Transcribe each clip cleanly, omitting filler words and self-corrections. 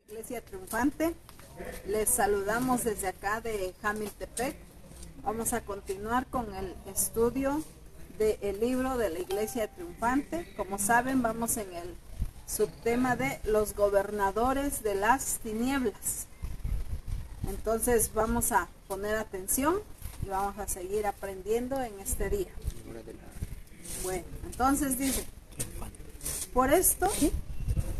Iglesia Triunfante, les saludamos desde acá de Jamiltepec. Vamos a continuar con el estudio del libro de la Iglesia Triunfante. Como saben, vamos en el subtema de los gobernadores de las tinieblas. Entonces vamos a poner atención y vamos a seguir aprendiendo en este día. Bueno, entonces dice, por esto,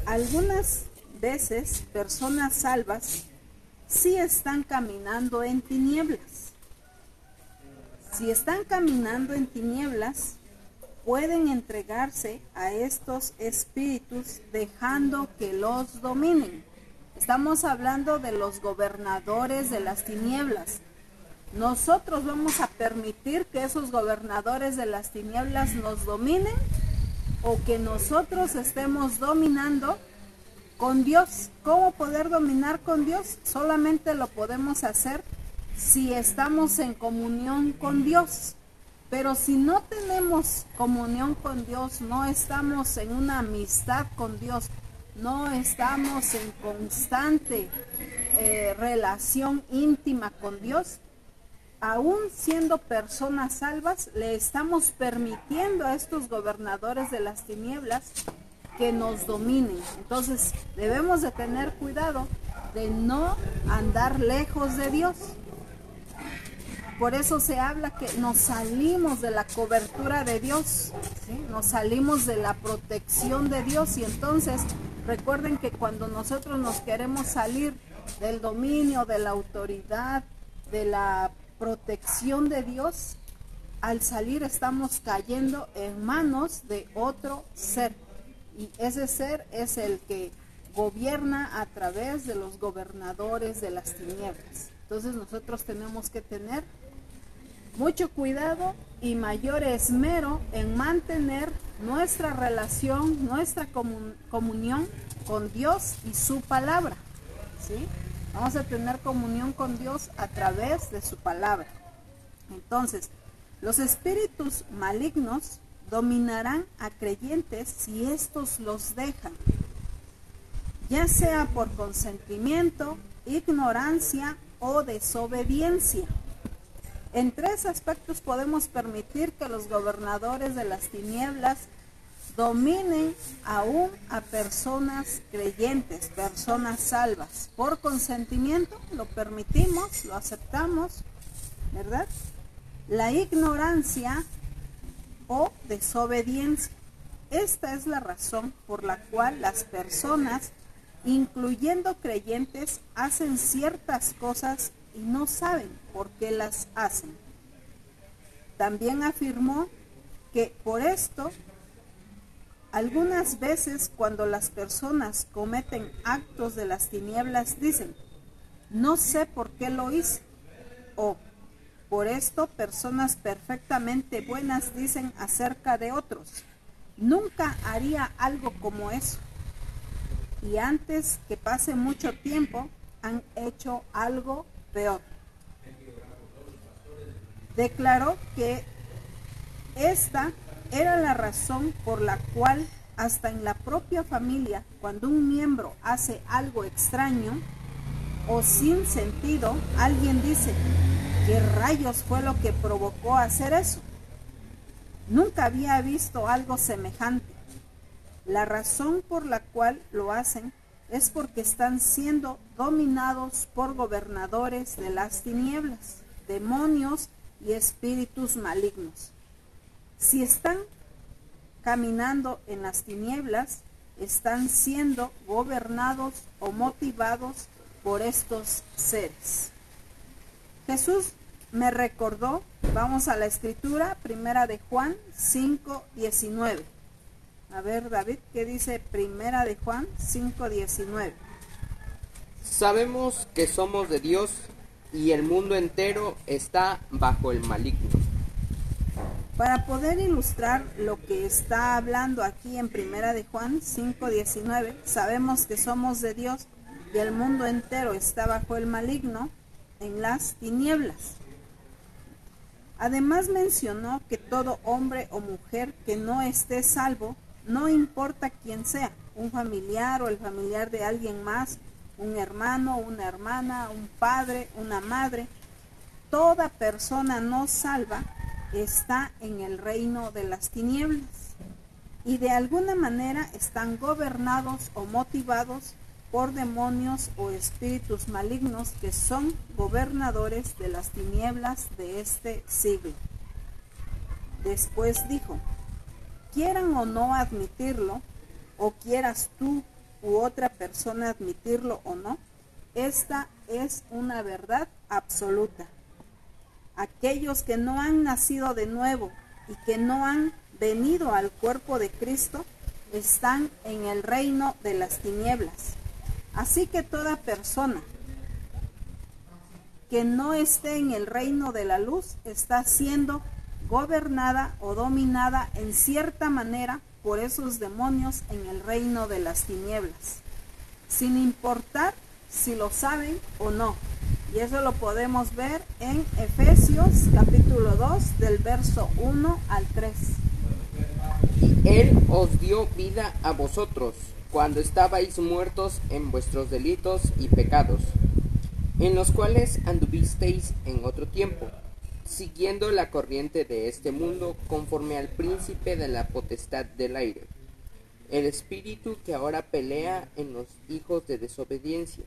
algunas veces personas salvas sí están caminando en tinieblas. Si están caminando en tinieblas, pueden entregarse a estos espíritus dejando que los dominen. Estamos hablando de los gobernadores de las tinieblas. ¿Nosotros vamos a permitir que esos gobernadores de las tinieblas nos dominen o que nosotros estemos dominando con Dios? ¿Cómo poder dominar con Dios? Solamente lo podemos hacer si estamos en comunión con Dios. Pero si no tenemos comunión con Dios, no estamos en una amistad con Dios, no estamos en constante relación íntima con Dios, aún siendo personas salvas, le estamos permitiendo a estos gobernadores de las tinieblas que nos dominen. Entonces debemos de tener cuidado de no andar lejos de Dios. Por eso se habla que nos salimos de la cobertura de Dios, ¿sí? Nos salimos de la protección de Dios. Y entonces recuerden que cuando nosotros nos queremos salir del dominio, de la autoridad, de la protección de Dios, al salir estamos cayendo en manos de otro ser. Y ese ser es el que gobierna a través de los gobernadores de las tinieblas. Entonces nosotros tenemos que tener mucho cuidado y mayor esmero en mantener nuestra relación, nuestra comunión con Dios y su palabra, ¿sí? Vamos a tener comunión con Dios a través de su palabra. Entonces, los espíritus malignos dominarán a creyentes si estos los dejan, ya sea por consentimiento, ignorancia o desobediencia. En tres aspectos podemos permitir que los gobernadores de las tinieblas dominen aún a personas creyentes, personas salvas. Por consentimiento lo permitimos, lo aceptamos, ¿verdad? La ignorancia o desobediencia. Esta es la razón por la cual las personas, incluyendo creyentes, hacen ciertas cosas y no saben por qué las hacen. También afirmó que por esto, algunas veces cuando las personas cometen actos de las tinieblas dicen, no sé por qué lo hice, o por esto personas perfectamente buenas dicen acerca de otros, nunca haría algo como eso. Y antes que pase mucho tiempo, han hecho algo peor. Declaró que esta era la razón por la cual hasta en la propia familia, cuando un miembro hace algo extraño o sin sentido, alguien dice, ¿qué rayos fue lo que provocó hacer eso? Nunca había visto algo semejante. La razón por la cual lo hacen es porque están siendo dominados por gobernadores de las tinieblas, demonios y espíritus malignos. Si están caminando en las tinieblas, están siendo gobernados o motivados por estos seres. Jesús me recordó, vamos a la escritura, primera de Juan 5:19. A ver, David, ¿qué dice primera de Juan 5:19? Sabemos que somos de Dios y el mundo entero está bajo el maligno. Para poder ilustrar lo que está hablando aquí en primera de Juan 5:19, sabemos que somos de Dios y el mundo entero está bajo el maligno, en las tinieblas. Además mencionó que todo hombre o mujer que no esté salvo, no importa quién sea, un familiar o el familiar de alguien más, un hermano, una hermana, un padre, una madre. Toda persona no salva está en el reino de las tinieblas y de alguna manera están gobernados o motivados por demonios o espíritus malignos que son gobernadores de las tinieblas de este siglo. Después dijo: quieran o no admitirlo, o quieras tú u otra persona admitirlo o no, esta es una verdad absoluta. Aquellos que no han nacido de nuevo y que no han venido al cuerpo de Cristo están en el reino de las tinieblas. Así que toda persona que no esté en el reino de la luz está siendo gobernada o dominada en cierta manera por esos demonios en el reino de las tinieblas, sin importar si lo saben o no. Y eso lo podemos ver en Efesios capítulo 2 del verso 1 al 3. Y Él os dio vida a vosotros, cuando estabais muertos en vuestros delitos y pecados, en los cuales anduvisteis en otro tiempo, siguiendo la corriente de este mundo, conforme al príncipe de la potestad del aire, el espíritu que ahora pelea en los hijos de desobediencia,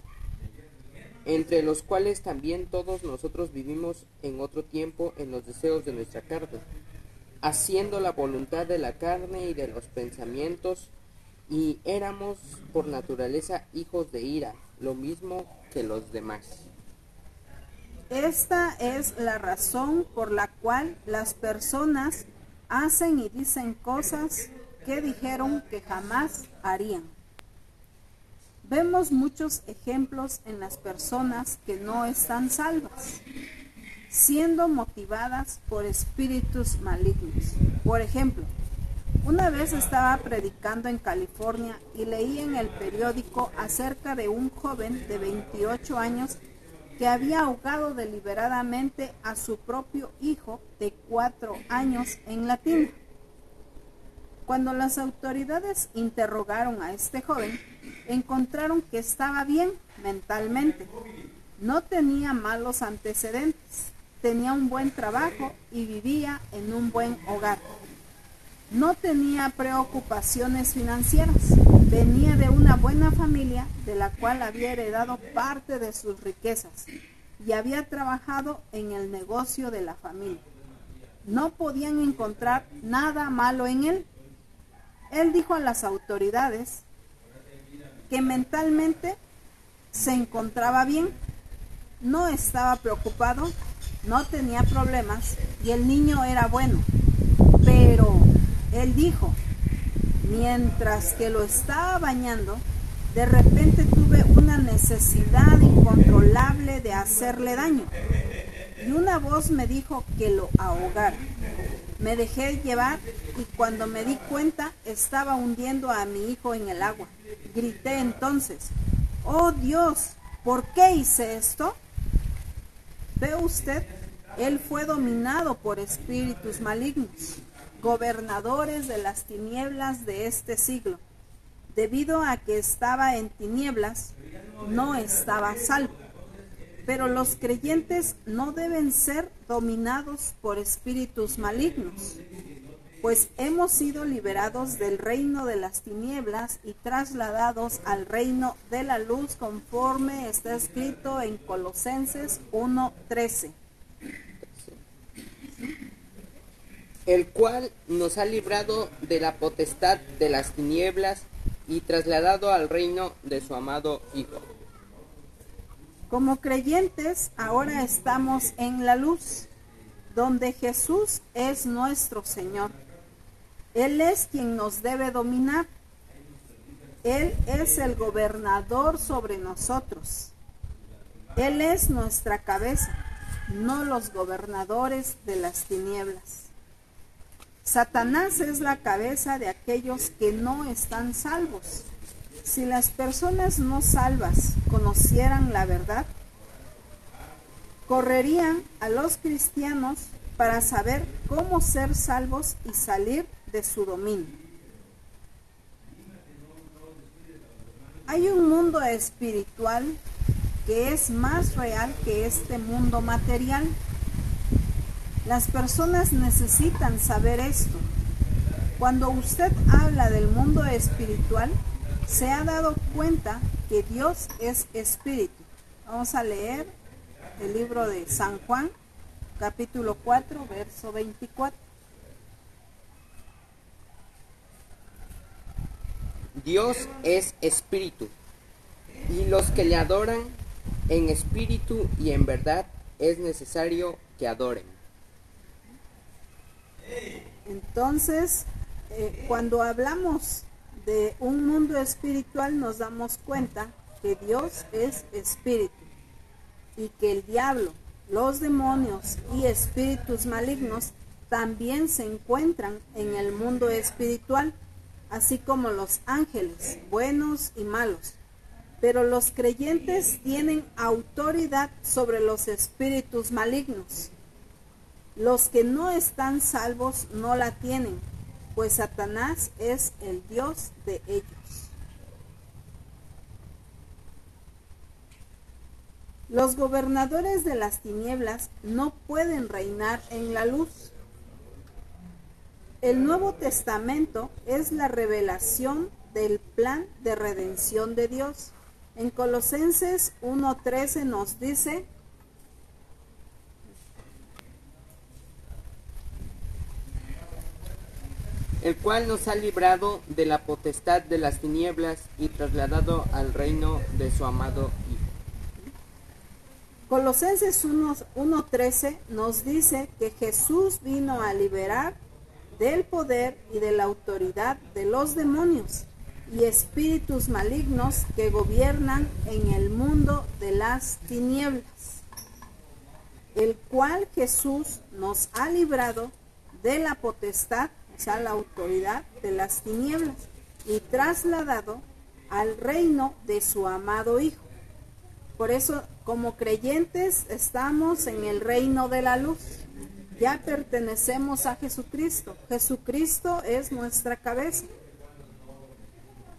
entre los cuales también todos nosotros vivimos en otro tiempo en los deseos de nuestra carne, haciendo la voluntad de la carne y de los pensamientos, y éramos por naturaleza hijos de ira, lo mismo que los demás. Esta es la razón por la cual las personas hacen y dicen cosas que dijeron que jamás harían. Vemos muchos ejemplos en las personas que no están salvas, siendo motivadas por espíritus malignos. Por ejemplo, una vez estaba predicando en California y leí en el periódico acerca de un joven de 28 años que había ahogado deliberadamente a su propio hijo de 4 años en la tina. Cuando las autoridades interrogaron a este joven, encontraron que estaba bien mentalmente, no tenía malos antecedentes, tenía un buen trabajo y vivía en un buen hogar. No tenía preocupaciones financieras, venía de una buena familia de la cual había heredado parte de sus riquezas y había trabajado en el negocio de la familia. No podían encontrar nada malo en él. Él dijo a las autoridades que mentalmente se encontraba bien, no estaba preocupado, no tenía problemas y el niño era bueno. Pero él dijo: mientras que lo estaba bañando, de repente tuve una necesidad incontrolable de hacerle daño. Y una voz me dijo que lo ahogara. Me dejé llevar y cuando me di cuenta estaba hundiendo a mi hijo en el agua. Grité entonces: ¡oh Dios! ¿Por qué hice esto? ¿Ve usted? Él fue dominado por espíritus malignos, gobernadores de las tinieblas de este siglo. Debido a que estaba en tinieblas, no estaba salvo. Pero los creyentes no deben ser dominados por espíritus malignos, pues hemos sido liberados del reino de las tinieblas y trasladados al reino de la luz, conforme está escrito en Colosenses 1:13. El cual nos ha librado de la potestad de las tinieblas y trasladado al reino de su amado Hijo. Como creyentes, ahora estamos en la luz, donde Jesús es nuestro Señor. Él es quien nos debe dominar. Él es el gobernador sobre nosotros. Él es nuestra cabeza, no los gobernadores de las tinieblas. Satanás es la cabeza de aquellos que no están salvos. Si las personas no salvas conocieran la verdad, correrían a los cristianos para saber cómo ser salvos y salir de su dominio. Hay un mundo espiritual que es más real que este mundo material. Las personas necesitan saber esto. Cuando usted habla del mundo espiritual, se ha dado cuenta que Dios es espíritu. Vamos a leer el libro de San Juan, capítulo 4, verso 24. Dios es espíritu, y los que le adoran en espíritu y en verdad es necesario que adoren. Entonces, cuando hablamos de un mundo espiritual, nos damos cuenta que Dios es espíritu y que el diablo, los demonios y espíritus malignos también se encuentran en el mundo espiritual, así como los ángeles, buenos y malos. Pero los creyentes tienen autoridad sobre los espíritus malignos. Los que no están salvos no la tienen, pues Satanás es el Dios de ellos. Los gobernadores de las tinieblas no pueden reinar en la luz. El Nuevo Testamento es la revelación del plan de redención de Dios. En Colosenses 1:13 nos dice: el cual nos ha librado de la potestad de las tinieblas y trasladado al reino de su amado Hijo. Colosenses 1:13 nos dice que Jesús vino a liberar del poder y de la autoridad de los demonios y espíritus malignos que gobiernan en el mundo de las tinieblas, el cual Jesús nos ha librado de la potestad, o sea, la autoridad de las tinieblas, y trasladado al reino de su amado Hijo. Por eso, como creyentes, estamos en el reino de la luz. Ya pertenecemos a Jesucristo. Jesucristo es nuestra cabeza.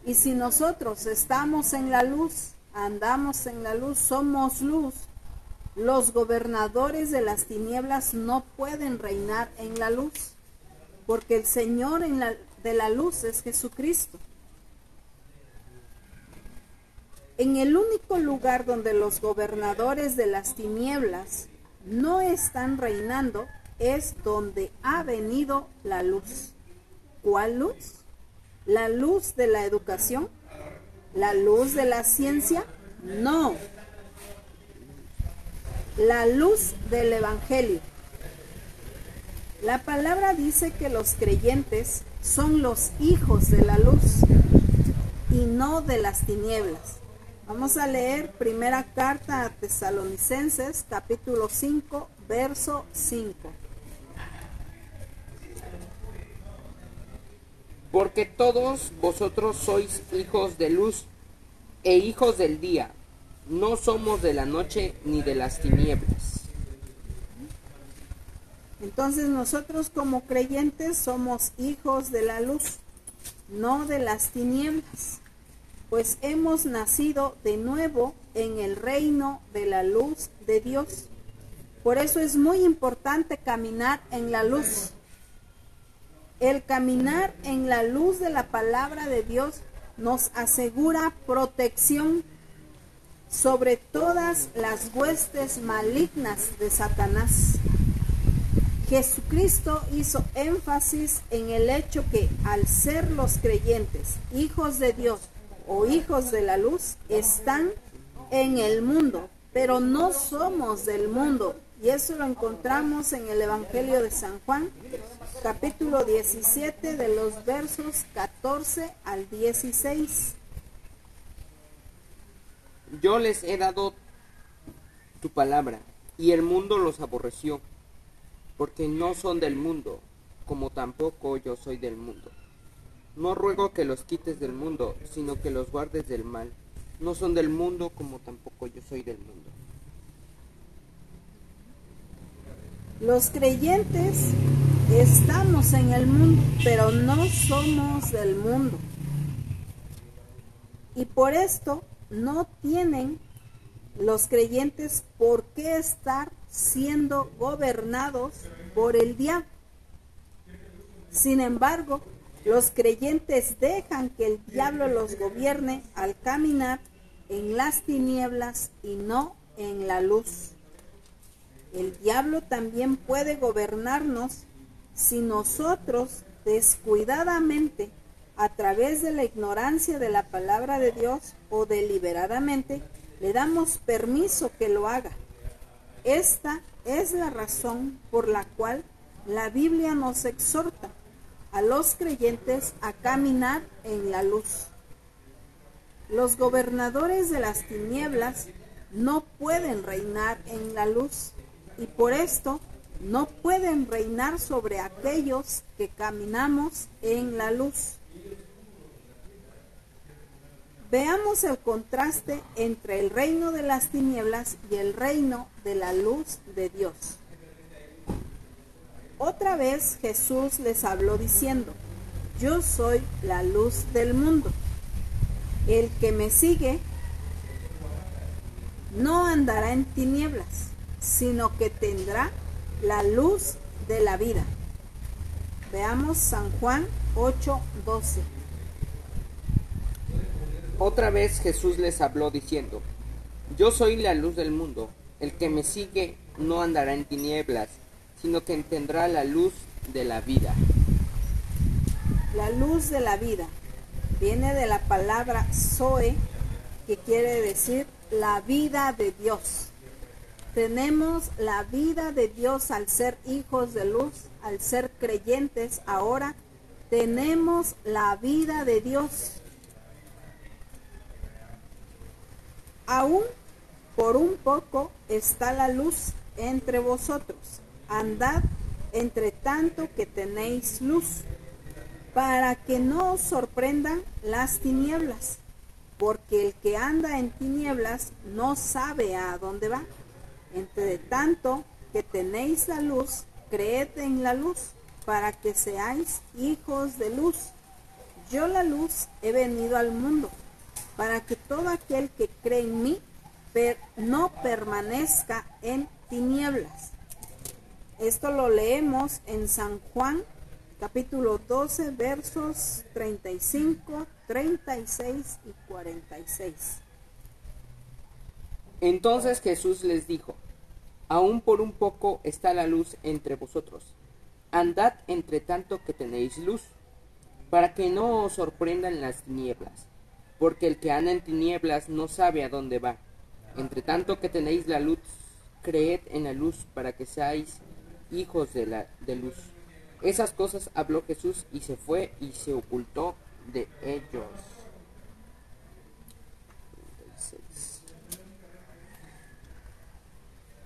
Y si nosotros estamos en la luz, andamos en la luz, somos luz, los gobernadores de las tinieblas no pueden reinar en la luz, porque el Señor de la luz es Jesucristo. En el único lugar donde los gobernadores de las tinieblas no están reinando es donde ha venido la luz. ¿Cuál luz? ¿La luz de la educación? ¿La luz de la ciencia? No. La luz del Evangelio. La palabra dice que los creyentes son los hijos de la luz y no de las tinieblas. Vamos a leer primera carta a Tesalonicenses, capítulo 5, verso 5. Porque todos vosotros sois hijos de luz e hijos del día, no somos de la noche ni de las tinieblas. Entonces nosotros como creyentes somos hijos de la luz, no de las tinieblas, pues hemos nacido de nuevo en el reino de la luz de Dios. Por eso es muy importante caminar en la luz. El caminar en la luz de la palabra de Dios nos asegura protección sobre todas las huestes malignas de Satanás. Jesucristo hizo énfasis en el hecho que al ser los creyentes hijos de Dios o hijos de la luz, están en el mundo, pero no somos del mundo. Y eso lo encontramos en el Evangelio de San Juan, capítulo 17, de los versos 14 al 16. Yo les he dado tu palabra, y el mundo los aborreció, porque no son del mundo, como tampoco yo soy del mundo. No ruego que los quites del mundo, sino que los guardes del mal. No son del mundo, como tampoco yo soy del mundo. Los creyentes estamos en el mundo, pero no somos del mundo. Y por esto no tienen los creyentes por qué estar siendo gobernados por el diablo. Sin embargo, los creyentes dejan que el diablo los gobierne al caminar en las tinieblas y no en la luz. El diablo también puede gobernarnos si nosotros descuidadamente, a través de la ignorancia de la palabra de Dios o deliberadamente, le damos permiso que lo haga. Esta es la razón por la cual la Biblia nos exhorta a los creyentes a caminar en la luz. Los gobernadores de las tinieblas no pueden reinar en la luz y por esto no pueden reinar sobre aquellos que caminamos en la luz. Veamos el contraste entre el reino de las tinieblas y el reino de la luz de Dios. Otra vez Jesús les habló diciendo: yo soy la luz del mundo. El que me sigue no andará en tinieblas, sino que tendrá la luz de la vida. Veamos San Juan 8:12. Otra vez Jesús les habló diciendo: yo soy la luz del mundo. El que me sigue no andará en tinieblas, sino que tendrá la luz de la vida. La luz de la vida viene de la palabra Zoe, que quiere decir la vida de Dios. Tenemos la vida de Dios al ser hijos de luz, al ser creyentes. Ahora tenemos la vida de Dios. Aún por un poco está la luz entre vosotros. Andad entre tanto que tenéis luz, para que no os sorprendan las tinieblas, porque el que anda en tinieblas no sabe a dónde va. Entre tanto que tenéis la luz, creed en la luz, para que seáis hijos de luz. Yo, la luz, he venido al mundo, para que todo aquel que cree en mí no permanezca en tinieblas. Esto lo leemos en San Juan, capítulo 12, versos 35, 36 y 46. Entonces Jesús les dijo: aún por un poco está la luz entre vosotros. Andad entre tanto que tenéis luz, para que no os sorprendan las tinieblas, porque el que anda en tinieblas no sabe a dónde va. Entre tanto que tenéis la luz, creed en la luz, para que seáis hijos de luz. Esas cosas habló Jesús y se fue y se ocultó de ellos.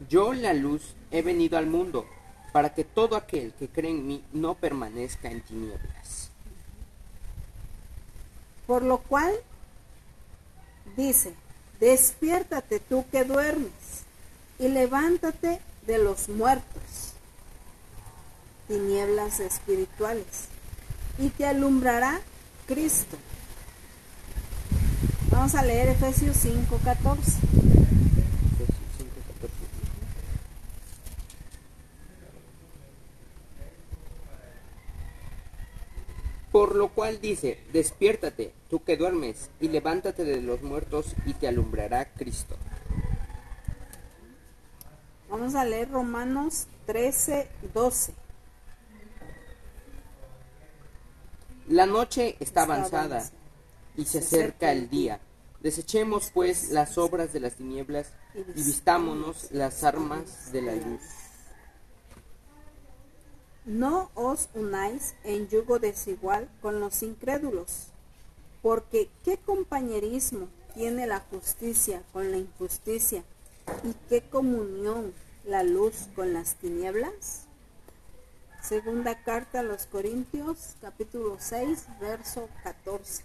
Yo, la luz, he venido al mundo, para que todo aquel que cree en mí no permanezca en tinieblas. Por lo cual dice: despiértate tú que duermes, y levántate de los muertos, tinieblas espirituales, y te alumbrará Cristo. Vamos a leer Efesios 5:14. Por lo cual dice: despiértate, tú que duermes, y levántate de los muertos, y te alumbrará Cristo. Vamos a leer Romanos 13:12. La noche está avanzada, y se acerca el día. Desechemos pues las obras de las tinieblas, y vistámonos las armas de la luz. No os unáis en yugo desigual con los incrédulos, porque ¿qué compañerismo tiene la justicia con la injusticia? ¿Y qué comunión la luz con las tinieblas? Segunda carta a los Corintios, capítulo 6, verso 14.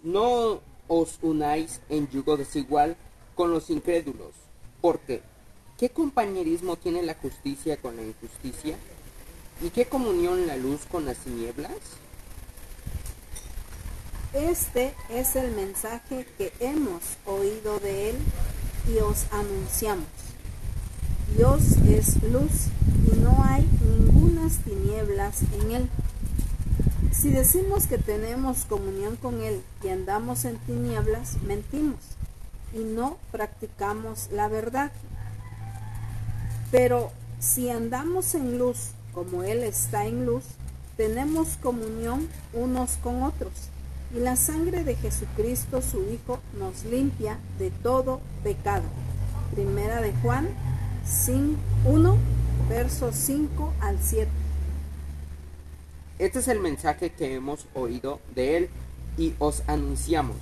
No os unáis en yugo desigual con los incrédulos, porque ¿qué compañerismo tiene la justicia con la injusticia? ¿Y qué comunión la luz con las tinieblas? Este es el mensaje que hemos oído de Él y os anunciamos. Dios es luz y no hay ningunas tinieblas en Él. Si decimos que tenemos comunión con Él y andamos en tinieblas, mentimos y no practicamos la verdad. Pero si andamos en luz, como Él está en luz, tenemos comunión unos con otros. Y la sangre de Jesucristo, su Hijo, nos limpia de todo pecado. Primera de Juan 1, versos 5 al 7. Este es el mensaje que hemos oído de Él y os anunciamos.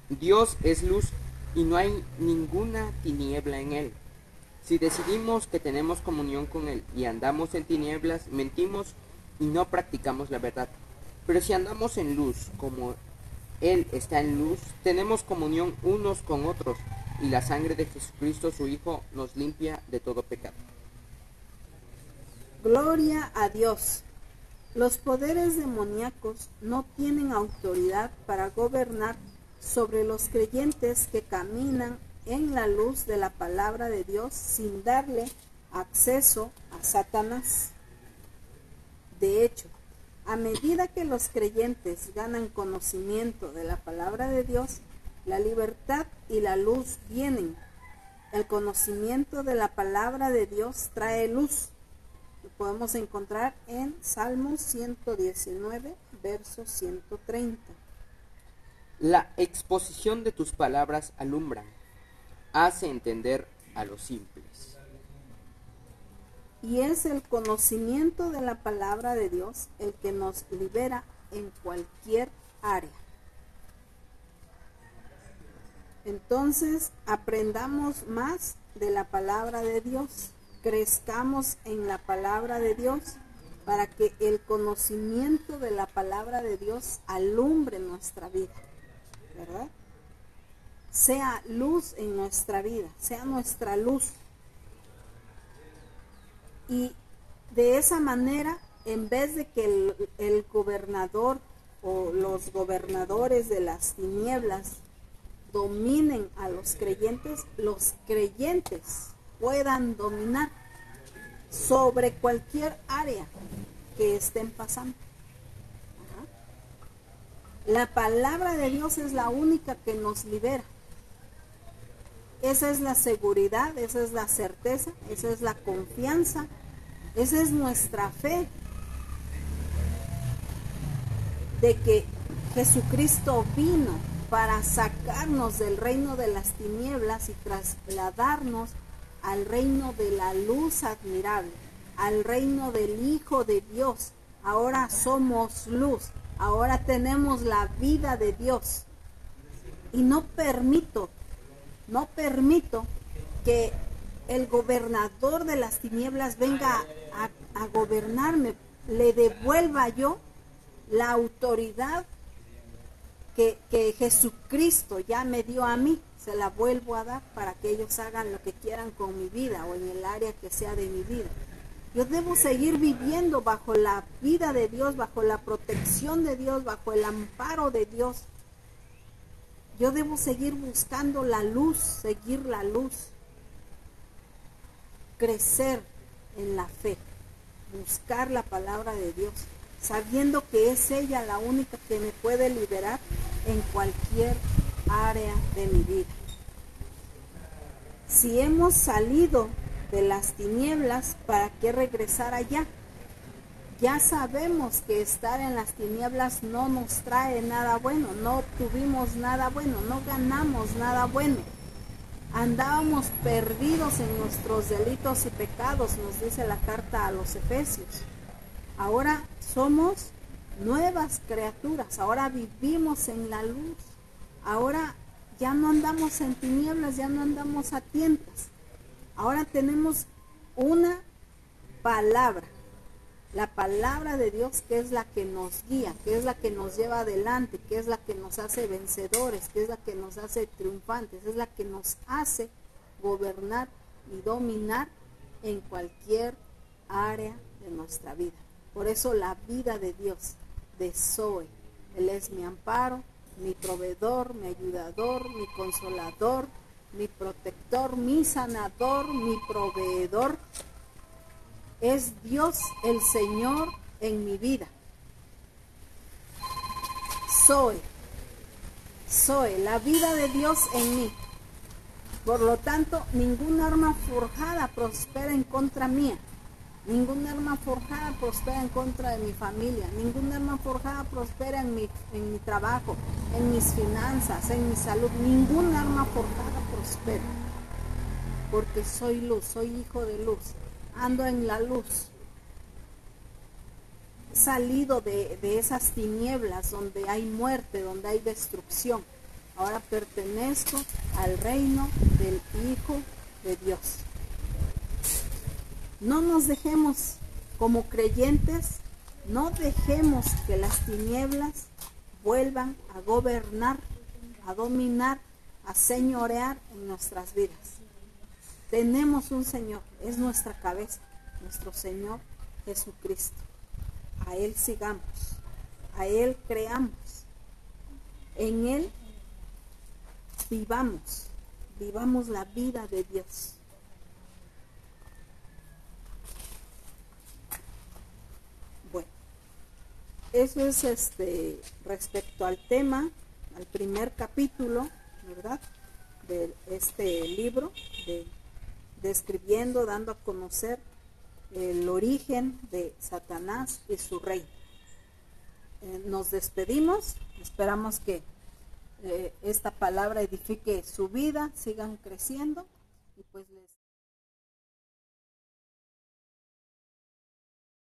Dios es luz y no hay ninguna tiniebla en Él. Si decidimos que tenemos comunión con Él y andamos en tinieblas, mentimos y no practicamos la verdad. Pero si andamos en luz, como Él está en luz, tenemos comunión unos con otros, y la sangre de Jesucristo, su Hijo, nos limpia de todo pecado. Gloria a Dios. Los poderes demoníacos no tienen autoridad para gobernar sobre los creyentes que caminan en la luz de la palabra de Dios sin darle acceso a Satanás. De hecho, a medida que los creyentes ganan conocimiento de la palabra de Dios, la libertad y la luz vienen. El conocimiento de la palabra de Dios trae luz. Lo podemos encontrar en Salmos 119, verso 130. La exposición de tus palabras alumbran, hace entender a los simples. Y es el conocimiento de la palabra de Dios el que nos libera en cualquier área. Entonces, aprendamos más de la palabra de Dios, crezcamos en la palabra de Dios para que el conocimiento de la palabra de Dios alumbre nuestra vida, ¿verdad? Sea luz en nuestra vida, sea nuestra luz. Y de esa manera, en vez de que el gobernador o los gobernadores de las tinieblas dominen a los creyentes puedan dominar sobre cualquier área que estén pasando. La palabra de Dios es la única que nos libera. Esa es la seguridad, esa es la certeza, esa es la confianza, esa es nuestra fe de que Jesucristo vino para sacarnos del reino de las tinieblas y trasladarnos al reino de la luz admirable, al reino del Hijo de Dios. Ahora somos luz, ahora tenemos la vida de Dios. Y no permito que el gobernador de las tinieblas venga a gobernarme, le devuelva yo la autoridad que Jesucristo ya me dio a mí, se la vuelvo a dar para que ellos hagan lo que quieran con mi vida o en el área que sea de mi vida. Yo debo seguir viviendo bajo la vida de Dios, bajo la protección de Dios, bajo el amparo de Dios. Yo debo seguir buscando la luz, seguir la luz, crecer en la fe, buscar la palabra de Dios, sabiendo que es ella la única que me puede liberar en cualquier área de mi vida. Si hemos salido de las tinieblas, ¿para qué regresar allá? Ya sabemos que estar en las tinieblas no nos trae nada bueno, no obtuvimos nada bueno, no ganamos nada bueno. Andábamos perdidos en nuestros delitos y pecados, nos dice la carta a los Efesios. Ahora somos nuevas criaturas, ahora vivimos en la luz, ahora ya no andamos en tinieblas, ya no andamos a tientas. Ahora tenemos una palabra. La palabra de Dios, que es la que nos guía, que es la que nos lleva adelante, que es la que nos hace vencedores, que es la que nos hace triunfantes, es la que nos hace gobernar y dominar en cualquier área de nuestra vida. Por eso la vida de Dios, de Zoe, Él es mi amparo, mi proveedor, mi ayudador, mi consolador, mi protector, mi sanador, mi proveedor. Es Dios el Señor en mi vida. Soy la vida de Dios en mí. Por lo tanto, ninguna arma forjada prospera en contra mía. Ninguna arma forjada prospera en contra de mi familia. Ninguna arma forjada prospera en mi trabajo, en mis finanzas, en mi salud. Ninguna arma forjada prospera. Porque soy luz, soy hijo de luz. Ando en la luz. He salido de esas tinieblas donde hay muerte, donde hay destrucción. Ahora pertenezco al reino del Hijo de Dios. No nos dejemos, como creyentes, no dejemos que las tinieblas vuelvan a gobernar, a dominar, a señorear en nuestras vidas. Tenemos un Señor, es nuestra cabeza, nuestro Señor Jesucristo. A Él sigamos, a Él creamos, en Él vivamos la vida de Dios. Bueno, eso es respecto al tema, al primer capítulo, ¿verdad? De este libro, describiendo, dando a conocer el origen de Satanás y su reino. Nos despedimos, esperamos que esta palabra edifique su vida, sigan creciendo y pues les